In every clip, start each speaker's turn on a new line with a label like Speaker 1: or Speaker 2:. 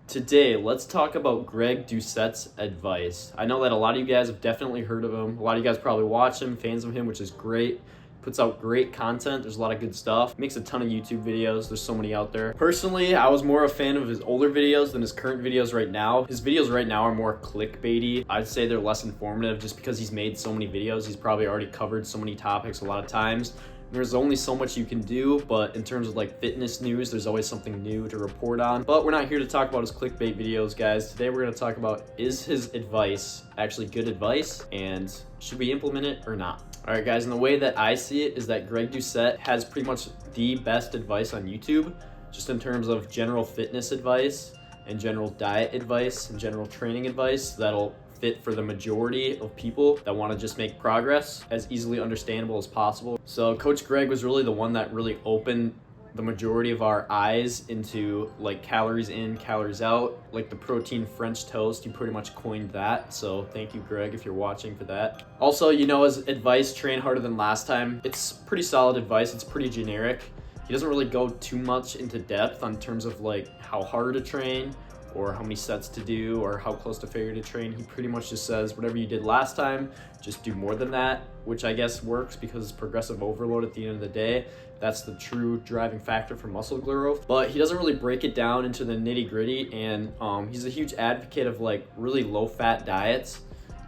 Speaker 1: Today, let's talk about Greg Doucette's advice. I know that a lot of you guys have definitely heard of him. A lot of you guys probably watch him, fans of him, which is great. Puts out great content. There's a lot of good stuff. Makes a ton of YouTube videos. There's so many out there. Personally, I was more a fan of his older videos than his current videos right now. His videos right now are more clickbaity. I'd say they're less informative just because he's made so many videos. He's probably already covered so many topics a lot of times. There's only so much you can do, but in terms of like fitness news, there's always something new to report on. But we're not here to talk about his clickbait videos, guys. Today we're going to talk about, is his advice actually good advice, and should we implement it or not? All right, guys, and the way that I see it is that Greg Doucette has pretty much the best advice on YouTube, just in terms of general fitness advice and general diet advice and general training advice that'll fit for the majority of people that want to just make progress as easily understandable as possible. So Coach Greg was really the one that really opened the majority of our eyes into like calories in, calories out, like the protein French toast. He pretty much coined that. So thank you, Greg, if you're watching, for that. Also, his advice, train harder than last time. It's pretty solid advice. It's pretty generic. He doesn't really go too much into depth on terms of like how hard to train or how many sets to do or how close to failure to train. He pretty much just says whatever you did last time, just do more than that, which I guess works because it's progressive overload at the end of the day. That's the true driving factor for muscle growth. But he doesn't really break it down into the nitty gritty, and he's a huge advocate of like really low fat diets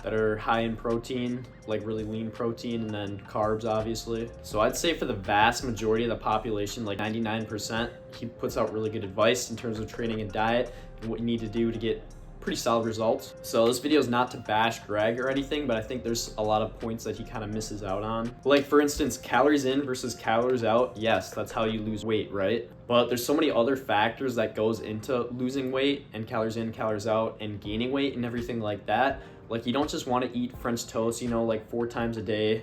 Speaker 1: that are high in protein, like really lean protein, and then carbs, obviously. So I'd say for the vast majority of the population, like 99%, he puts out really good advice in terms of training and diet and what you need to do to get pretty solid results. So this video is not to bash Greg or anything, but I think there's a lot of points that he kind of misses out on. Like for instance, calories in versus calories out. Yes, that's how you lose weight, right? But there's so many other factors that goes into losing weight and calories in, calories out, and gaining weight and everything like that. Like you don't just want to eat French toast, like 4 times a day.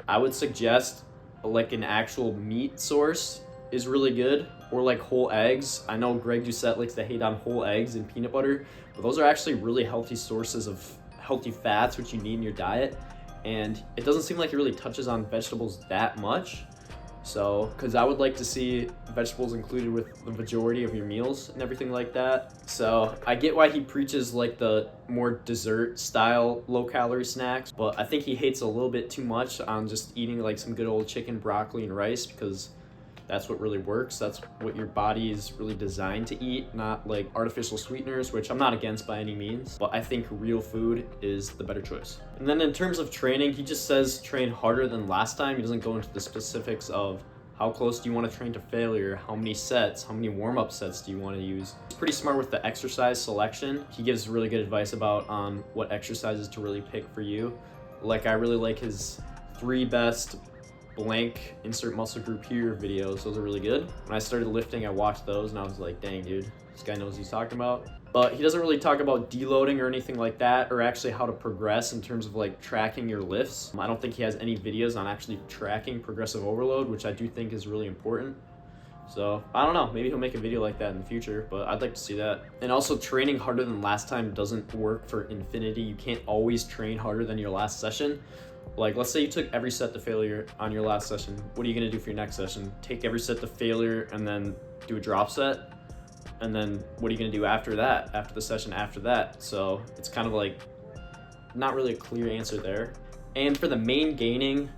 Speaker 1: I would suggest like an actual meat source is really good, or like whole eggs. I know Greg Doucette likes to hate on whole eggs and peanut butter, but those are actually really healthy sources of healthy fats, which you need in your diet. And it doesn't seem like it really touches on vegetables that much. So, because I would like to see vegetables included with the majority of your meals and everything like that. So I get why he preaches like the more dessert style low calorie snacks, but I think he hates a little bit too much on just eating like some good old chicken, broccoli, and rice, because that's what really works. That's what your body is really designed to eat, not like artificial sweeteners, which I'm not against by any means, but I think real food is the better choice. And then in terms of training, he just says train harder than last time. He doesn't go into the specifics of how close do you want to train to failure, how many sets, how many warm-up sets do you want to use. He's pretty smart with the exercise selection. He gives really good advice about what exercises to really pick for you. Like I really like his 3 best blank insert muscle group here videos. Those are really good. When I started lifting, I watched those and I was like, dang dude, this guy knows what he's talking about. But he doesn't really talk about deloading or anything like that, or actually how to progress in terms of like tracking your lifts. I don't think he has any videos on actually tracking progressive overload, which I do think is really important. So I don't know, maybe he'll make a video like that in the future, but I'd like to see that. And also, training harder than last time doesn't work for infinity. You can't always train harder than your last session. Like let's say you took every set to failure on your last session. What are you gonna do for your next session? Take every set to failure and then do a drop set? And then what are you gonna do after that, after the session after that? So it's kind of like not really a clear answer there. And for the main gaining,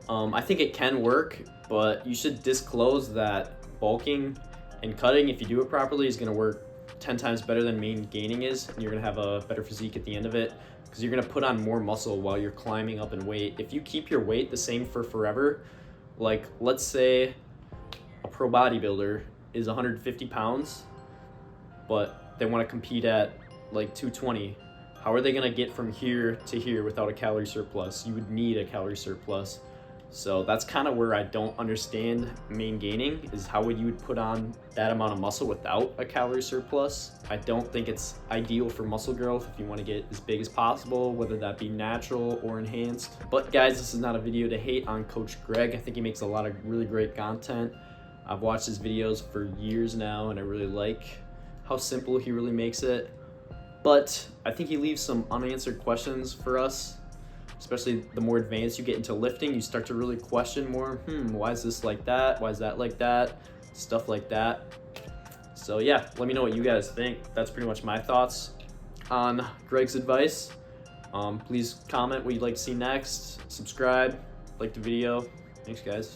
Speaker 1: I think it can work, but you should disclose that bulking and cutting, if you do it properly, is gonna work 10 times better than main gaining is, and you're gonna have a better physique at the end of it, because you're gonna put on more muscle while you're climbing up in weight. If you keep your weight the same for forever, like let's say a pro bodybuilder is 150 pounds, but they want to compete at like 220. How are they gonna get from here to here without a calorie surplus? You would need a calorie surplus. So that's kind of where I don't understand main gaining, is how would you put on that amount of muscle without a calorie surplus? I don't think it's ideal for muscle growth if you want to get as big as possible, whether that be natural or enhanced. But guys, this is not a video to hate on Coach Greg. I think he makes a lot of really great content. I've watched his videos for years now, and I really like how simple he really makes it. But I think he leaves some unanswered questions for us. Especially the more advanced you get into lifting, you start to really question more, why is this like that? Why is that like that? Stuff like that. So yeah, let me know what you guys think. That's pretty much my thoughts on Greg's advice. Please comment what you'd like to see next. Subscribe, like the video. Thanks, guys.